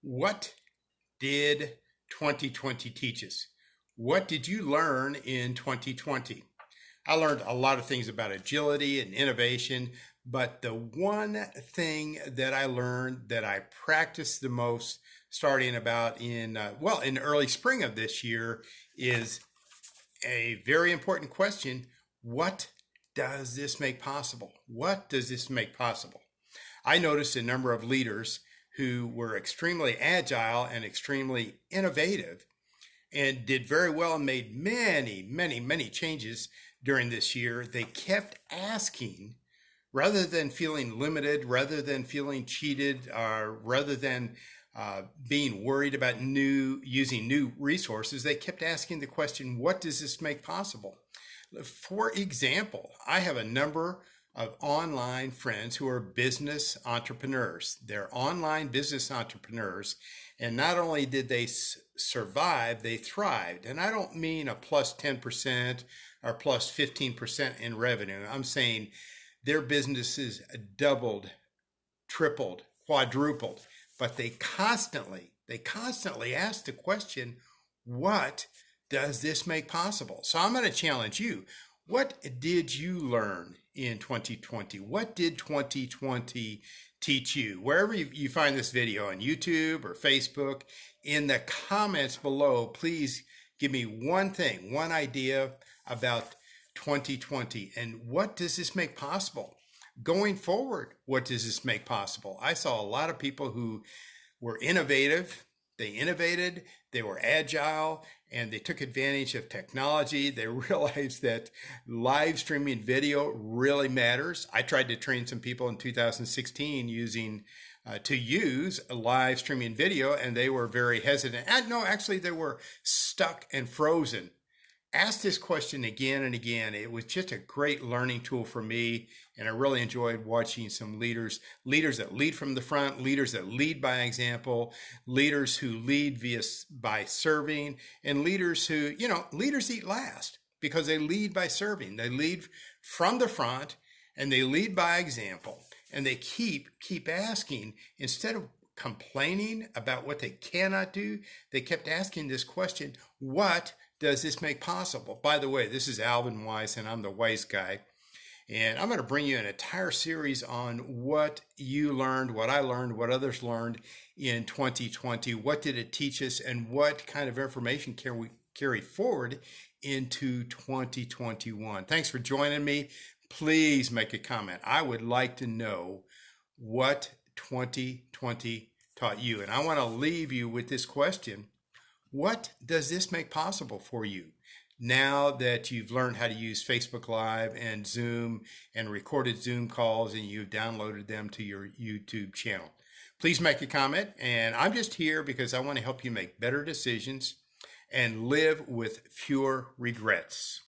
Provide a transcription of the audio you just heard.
What did 2020 teach us? What did you learn in 2020? I learned a lot of things about agility and innovation, but the one thing that I learned that I practiced the most starting about in early spring of this year is a very important question. What does this make possible? What does this make possible? I noticed a number of leaders who were extremely agile and extremely innovative and did very well and made many changes during this year. They kept asking, rather than feeling limited, rather than feeling cheated, or rather than being worried about using new resources, they kept asking the question, what does this make possible? For example, I have a number of online friends who are business entrepreneurs. They're online business entrepreneurs. And not only did they survive, they thrived. And I don't mean a plus 10% or plus 15% in revenue. I'm saying their businesses doubled, tripled, quadrupled. But they constantly ask the question, what does this make possible? So I'm going to challenge you. What did you learn in 2020? What did 2020 teach you? Wherever you find this video, on YouTube or Facebook, in the comments below, please give me one thing, one idea about 2020 and what does this make possible? Going forward, what does this make possible? I saw a lot of people who were innovative. They innovated, they were agile, and they took advantage of technology. They realized that live streaming video really matters. I tried to train some people in 2016 to use a live streaming video, and they were very hesitant. No, actually, they were stuck and frozen. Ask this question again and again. It was just a great learning tool for me, and I really enjoyed watching some leaders that lead from the front, leaders that lead by example, leaders who lead by serving, and leaders who, leaders eat last because they lead by serving. They lead from the front and they lead by example, and they keep asking. Instead of complaining about what they cannot do, they kept asking this question, what does this make possible? By the way, this is Alvin Weiss, and I'm the Weiss Guy. And I'm going to bring you an entire series on what you learned, what I learned, what others learned in 2020. What did it teach us, and what kind of information can we carry forward into 2021? Thanks for joining me. Please make a comment. I would like to know what 2020 taught you. And I want to leave you with this question. What does this make possible for you now that you've learned how to use Facebook Live and Zoom and recorded Zoom calls and you've downloaded them to your YouTube channel? Please make a comment. And I'm just here because I want to help you make better decisions and live with fewer regrets.